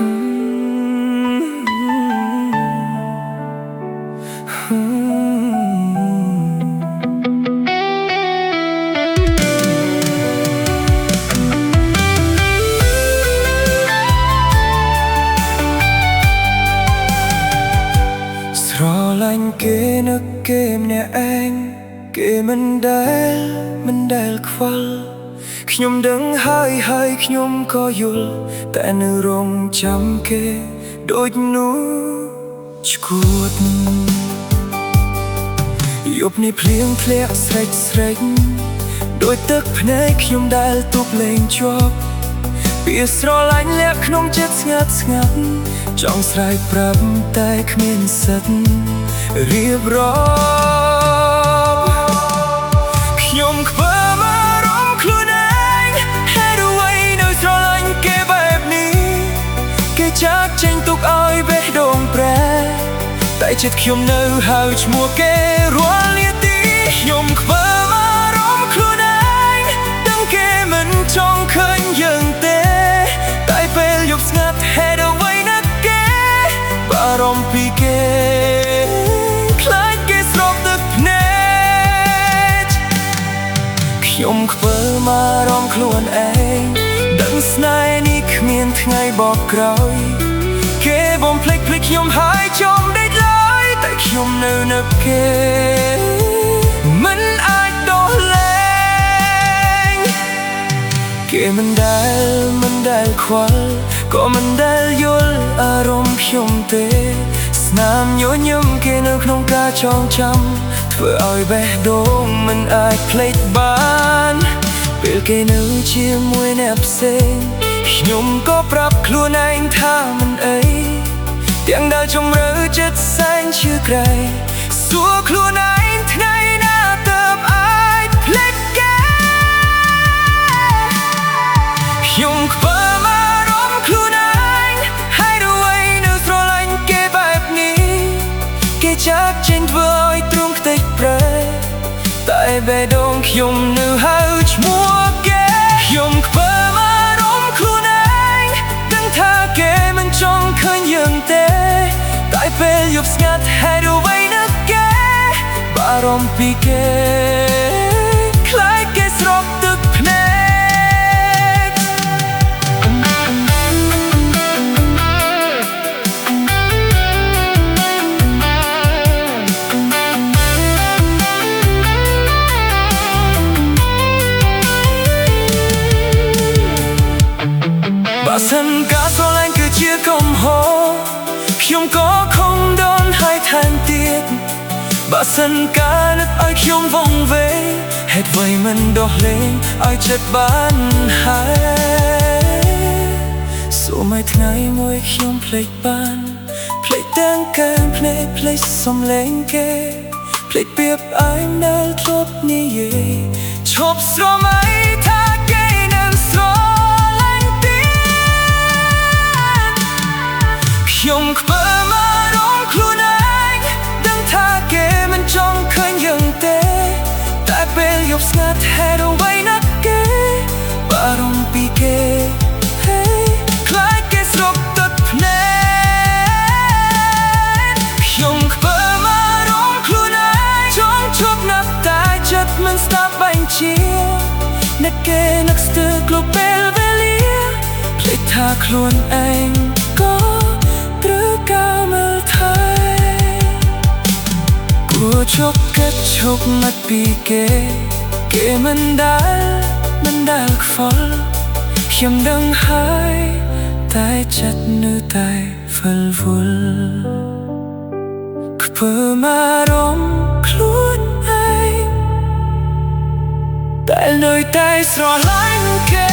ស្រឡាញ់គេនឹកគេម្នាក់ឯងគេមិនដែលខ្វល់ខ្ញុំដឹងហើយខ្ញុំក៏យល់តែនៅរងចាំគេដូចនោះឈួតយប់នេះភ្លៀងធ្លាក់ស្រេចដូចទឹកភ្នែកខ្ញុំដែលទប់លែងជាប់ពីស្រឡាញ់លាក់ក្នុងចិត្តស្ងាត់ចង់ស្រែកប្រាប់តែគ្មានសិទ្ធរៀបរាប់ខ្ញុំខ្វល់មករំខ្លួនឯងហេតុអ្វីនៅស្រឡាញ់គេបែបនេះគេចាក់ចេញទុកឲ្យបេះដូងប្រែតែចិត្តខ្ញុំនៅហៅឈ្មោះគេរាល់នាទីខ្ញុំខ្វល់មករំខ្លួនឯងដឹងគេមិនចង់ឃើញយើងទេតែពេលយប់ស្ងាត់ហេតុអ្វីណាគេបារម្ភពីគេខ្លាចគេស្រោបទឹកភ្នែកខ្ញុំខ្វល់មករំខ្លួនឯងដឹងស្នេហ៍នេះគ្មានថ្ងៃបកក្រោយគេបំភ្លេចខ្ញុំហើយចង់ដេកឡើយតែខ្ញុំនៅនឹកគេមិនអាចដោះលែងគេមិនដែលខ្វល់ក៏មិនដែលយល់អារម្មណ៍ខ្ញុំទេស្នាមញញឹមគេនៅក្នុងការចងចាំធ្វើឲ្យបេះដូងមិនអាចភ្លេចបានពេលគេនៅជាមួយអ្នកផ្សេងខ្ញុំក៏ប្រាប់ខ្លួនឯងថាមិនអីទាំងដែលជំរឿចិត្តសែងឈឺក្រៃសួរខ្លួនឯងថ្ងៃណាទើបអាចភ្លេចគេខ្ញុំខ្វល់មករំខ្លួនឯងហើយអ្វីនៅស្រឡាញ់គេបែបនេះគេចាក់ចេញធ្វើឲ្យទ្រូងខ្ទេចប្រែតែបេះដូងខ្ញុំនៅហៅឈ្មោះគេខ្ញុំខ្វល់មករំខ្លួនឯងដឹងថាគេមិនចង់ឃើញយើងទេតែពេលយប់ស្ងាត់ហេតុអ្វីណាគេបារម្ភពីគេខ្លាចគេស្រោបទឹកភ្នែកបើសិនការស្រឡាញ់គឺជាកំហុសខ្ញុំក៏คงโดนให้ថែមទៀតបើសិនការនឹកឲ្យខ្ញុំវង្វេងហេតុអ្វីមិនដោះលែងឲ្យចិត្តបានហើយសូមឲ្យថ្ងៃមួយខ្ញុំភ្លេចបានភ្លេចទាំងការភ្លេចសំឡេងគេភ្លេចពាក្យអើយដែលធ្លាប់និយាយឈប់ស្រមៃថាគេនឹងស្រឡាញ់ទៀតខ្ញុំខ្វល់មករំខ្លួនឯងដឹងថាគេមិនចង់ឃើញយើងទេតែពេលយប់ស្ងាត់ហេតុអ្វីណាគេបារម្ភពីគេខ្លាចគេស្រោបទឹកភ្នែកខ្ញុំខ្វល់មករំខ្លួនឯងចង់ជប់ណាប់តែចិត្តមិនស្ដាប់បញ្ជានឹកគេនឹកស្ទើរគ្រប់ពេលវេលាភ្លេចថាខ្លួនឯងក៏ត្រូវការមើលថែគួរជប់គិតជប់មកពីគេមិនដែលខ្វល់ខ្ញុំដឹងហើយតែចិត្តនៅតែវិលវល់ខ្វល់មករំខ្លួនឯងតែនៅតែស្រឡាញ់គេ